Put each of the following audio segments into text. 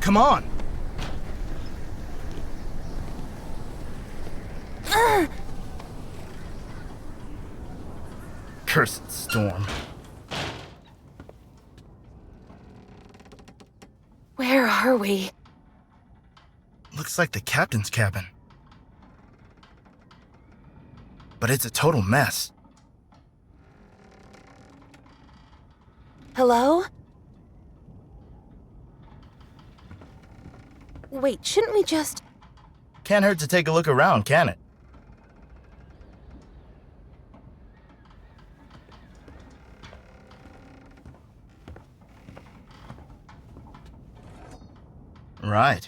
Come on! Cursed storm. Where are we? Looks like the captain's cabin. But it's a total mess. Hello? Wait, shouldn't we just... Can't hurt to take a look around, can it? Right.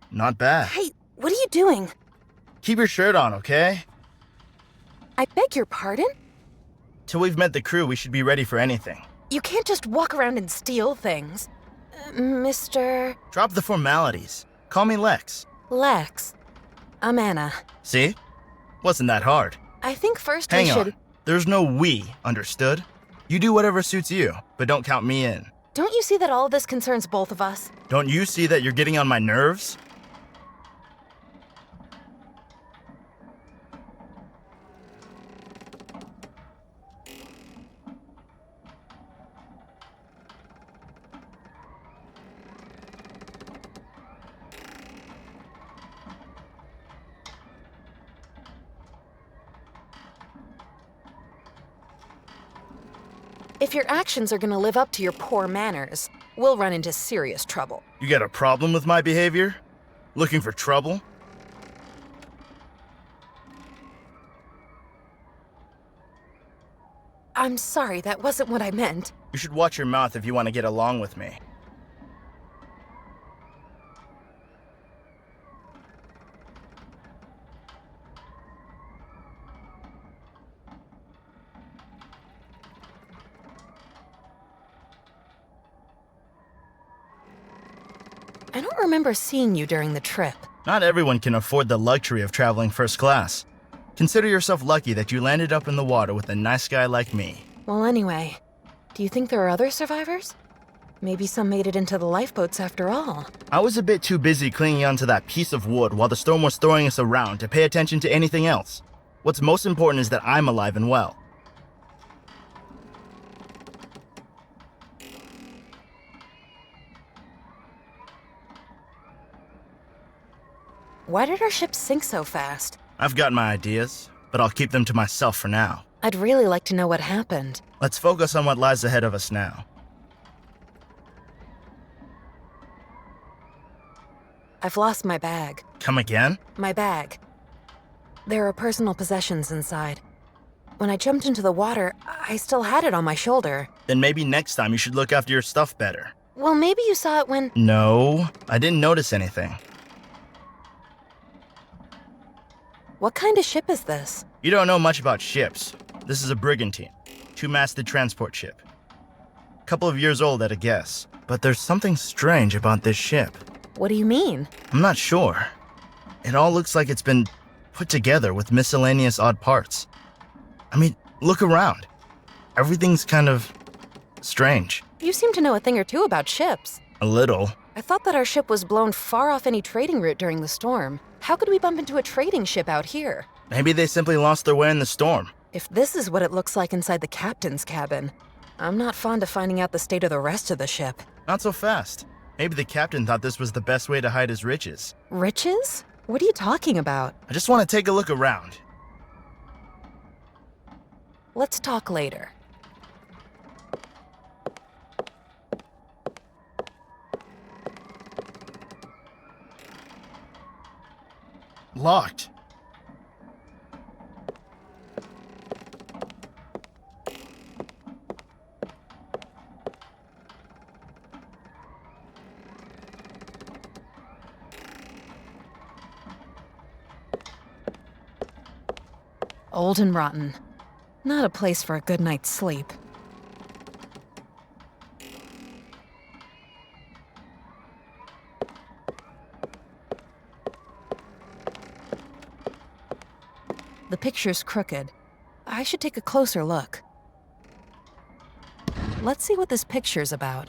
Not bad. Hey, what are you doing? Keep your shirt on, okay? I beg your pardon? Till we've met the crew, we should be ready for anything. You can't just walk around and steal things. Mr. Drop the formalities. Call me Lex. Lex. I'm Anna. See? Wasn't that hard. I think first Hang we should... on. There's no we, understood? You do whatever suits you, but don't count me in. Don't you see that all of this concerns both of us? Don't you see that you're getting on my nerves? If your actions are gonna live up to your poor manners, we'll run into serious trouble. You got a problem with my behavior? Looking for trouble? I'm sorry, that wasn't what I meant. You should watch your mouth if you want to get along with me. I don't remember seeing you during the trip. Not everyone can afford the luxury of traveling first class. Consider yourself lucky that you landed up in the water with a nice guy like me. Well, anyway, do you think there are other survivors? Maybe some made it into the lifeboats after all. I was a bit too busy clinging onto that piece of wood while the storm was throwing us around to pay attention to anything else. What's most important is that I'm alive and well. Why did our ship sink so fast? I've got my ideas, but I'll keep them to myself for now. I'd really like to know what happened. Let's focus on what lies ahead of us now. I've lost my bag. Come again? My bag. There are personal possessions inside. When I jumped into the water, I still had it on my shoulder. Then maybe next time you should look after your stuff better. Well, maybe you saw it when... No, I didn't notice anything. What kind of ship is this? You don't know much about ships. This is a brigantine, two-masted transport ship. Couple of years old at a guess, but there's something strange about this ship. What do you mean? I'm not sure. It all looks like it's been put together with miscellaneous odd parts. I mean, look around. Everything's kind of strange. You seem to know a thing or two about ships. A little. I thought that our ship was blown far off any trading route during the storm. How could we bump into a trading ship out here? Maybe they simply lost their way in the storm. If this is what it looks like inside the captain's cabin, I'm not fond of finding out the state of the rest of the ship. Not so fast. Maybe the captain thought this was the best way to hide his riches. Riches? What are you talking about? I just want to take a look around. Let's talk later. Locked. Old and rotten. Not a place for a good night's sleep. The picture's crooked. I should take a closer look. Let's see what this picture's about.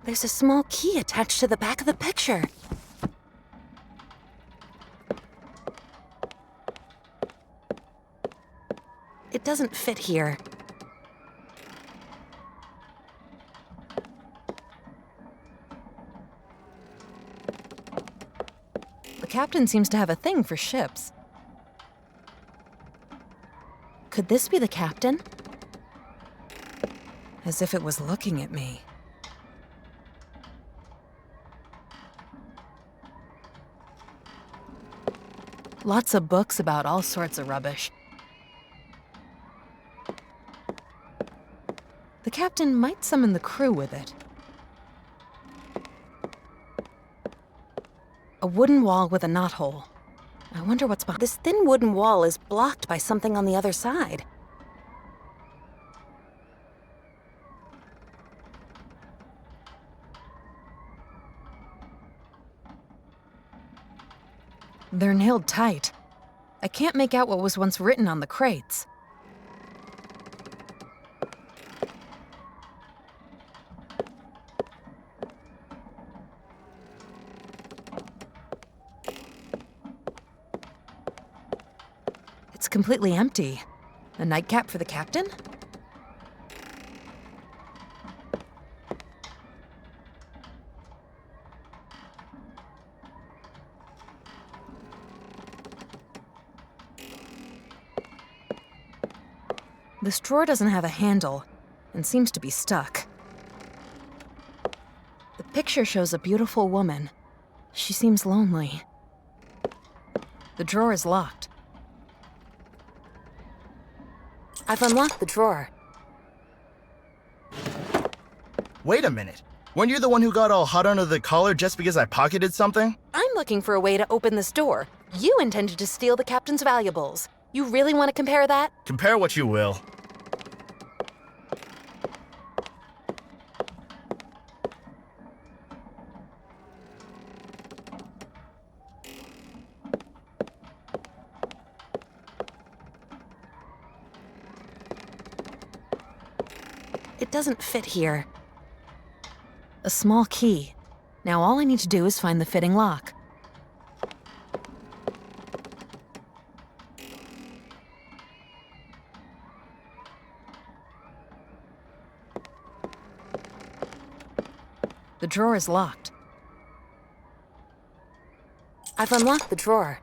There's a small key attached to the back of the picture. It doesn't fit here. The captain seems to have a thing for ships. Could this be the captain? As if it was looking at me. Lots of books about all sorts of rubbish. The captain might summon the crew with it. A wooden wall with a knothole. I wonder what's behind. This thin wooden wall is blocked by something on the other side. They're nailed tight. I can't make out what was once written on the crates. It's completely empty. A nightcap for the captain? This drawer doesn't have a handle and seems to be stuck. The picture shows a beautiful woman. She seems lonely. The drawer is locked. I've unlocked the drawer. Wait a minute. Weren't you the one who got all hot under the collar just because I pocketed something? I'm looking for a way to open this door. You intended to steal the captain's valuables. You really want to compare that? Compare what you will. It doesn't fit here. A small key. Now all I need to do is find the fitting lock. The drawer is locked. I've unlocked the drawer.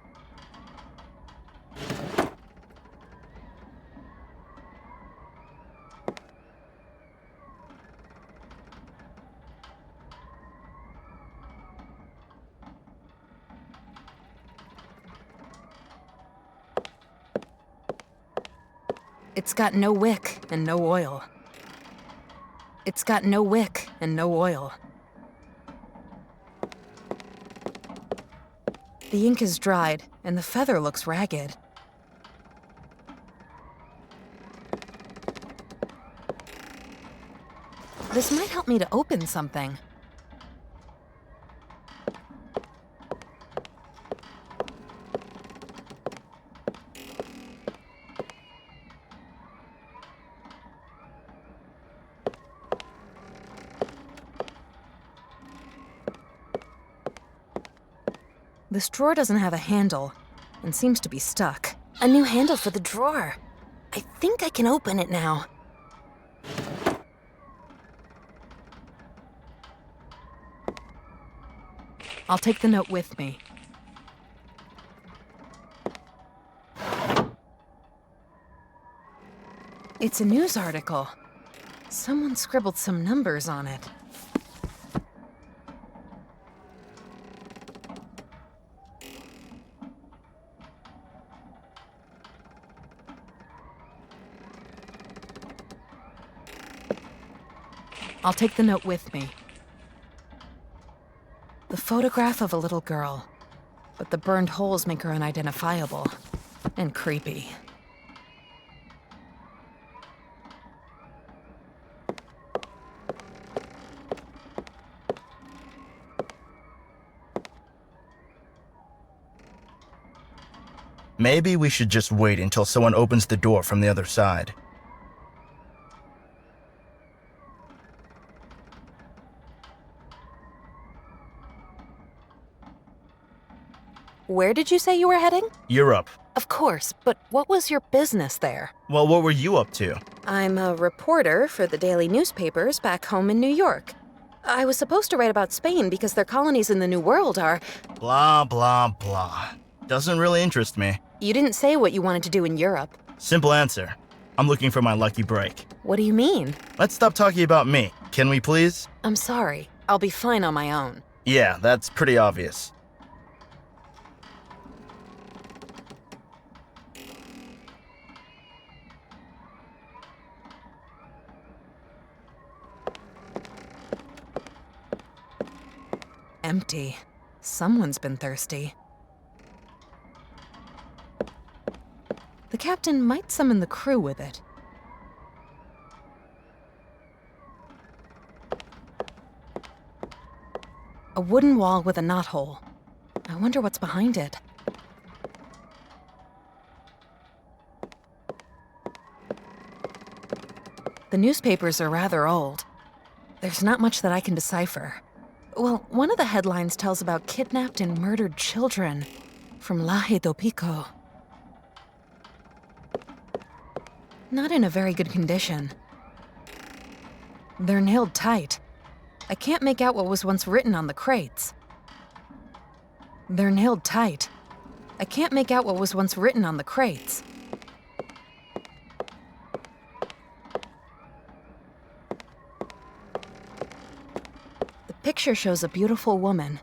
It's got no wick and no oil. It's got no wick and no oil. The ink is dried, and the feather looks ragged. This might help me to open something. This drawer doesn't have a handle and seems to be stuck. A new handle for the drawer. I think I can open it now. I'll take the note with me. It's a news article. Someone scribbled some numbers on it. I'll take the note with me. The photograph of a little girl, but the burned holes make her unidentifiable and creepy. Maybe we should just wait until someone opens the door from the other side. Where did you say you were heading? Europe. Of course, but what was your business there? Well, what were you up to? I'm a reporter for the daily newspapers back home in New York. I was supposed to write about Spain because their colonies in the New World are... Blah, blah, blah. Doesn't really interest me. You didn't say what you wanted to do in Europe. Simple answer. I'm looking for my lucky break. What do you mean? Let's stop talking about me, can we please? I'm sorry. I'll be fine on my own. Yeah, that's pretty obvious. Empty. Someone's been thirsty. The captain might summon the crew with it. A wooden wall with a knothole. I wonder what's behind it. The newspapers are rather old. There's not much that I can decipher. Well, one of the headlines tells about kidnapped and murdered children from Laje do Pico. Not in a very good condition. They're nailed tight. I can't make out what was once written on the crates. They're nailed tight. I can't make out what was once written on the crates. The picture shows a beautiful woman.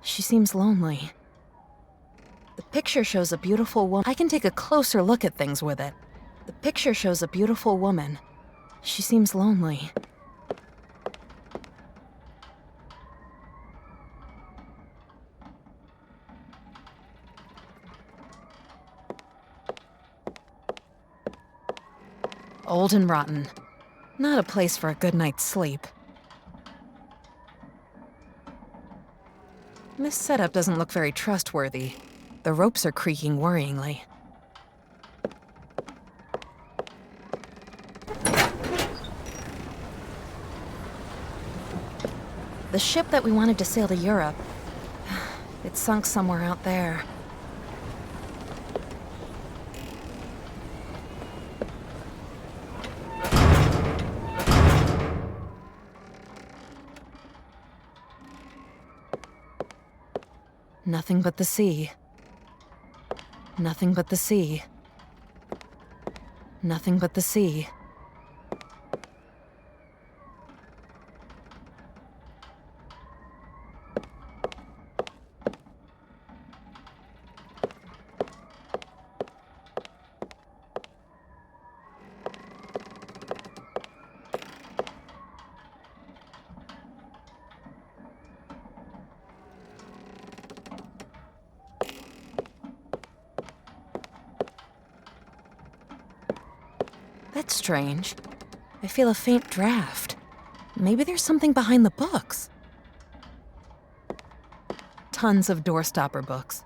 She seems lonely. The picture shows a beautiful woman. I can take a closer look at things with it. The picture shows a beautiful woman. She seems lonely. Old and rotten. Not a place for a good night's sleep. This setup doesn't look very trustworthy. The ropes are creaking worryingly. The ship that we wanted to sail to Europe, it sunk somewhere out there. Nothing but the sea. Nothing but the sea. Nothing but the sea. That's strange. I feel a faint draft. Maybe there's something behind the books. Tons of doorstopper books.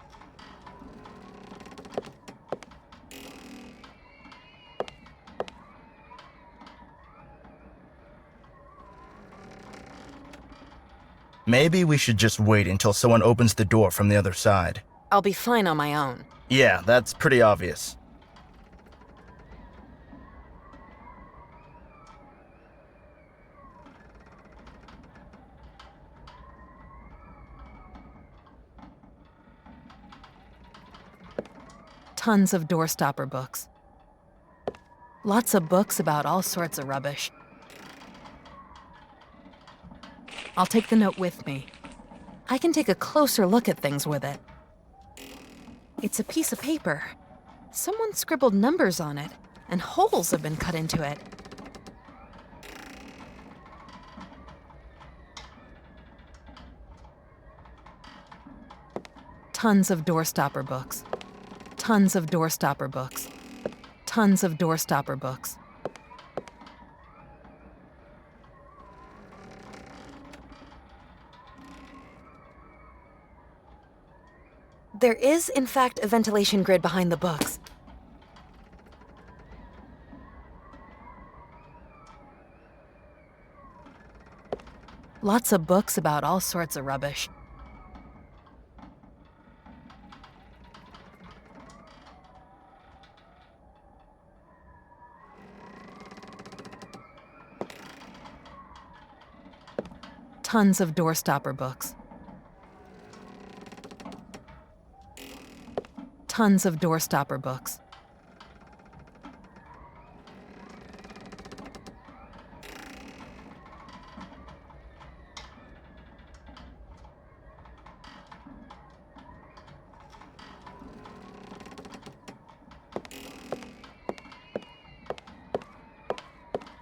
Maybe we should just wait until someone opens the door from the other side. I'll be fine on my own. Yeah, that's pretty obvious. Tons of doorstopper books. Lots of books about all sorts of rubbish. I'll take the note with me. I can take a closer look at things with it. It's a piece of paper. Someone scribbled numbers on it, and holes have been cut into it. Tons of doorstopper books. Tons of doorstopper books. Tons of doorstopper books. There is, in fact, a ventilation grid behind the books. Lots of books about all sorts of rubbish. Tons of doorstopper books. Tons of doorstopper books.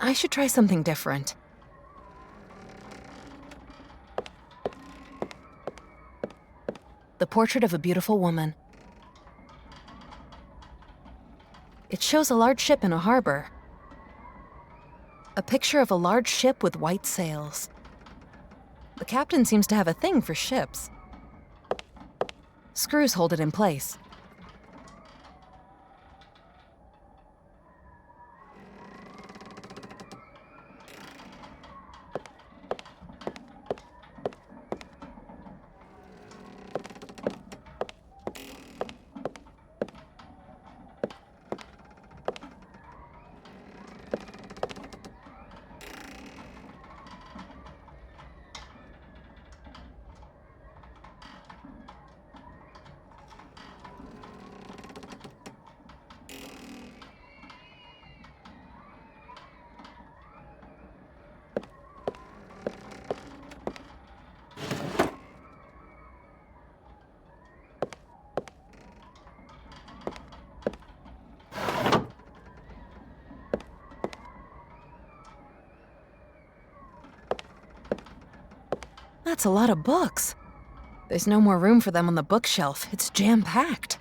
I should try something different. The portrait of a beautiful woman. It shows a large ship in a harbor. A picture of a large ship with white sails. The captain seems to have a thing for ships. Screws hold it in place. That's a lot of books. There's no more room for them on the bookshelf. It's jam-packed.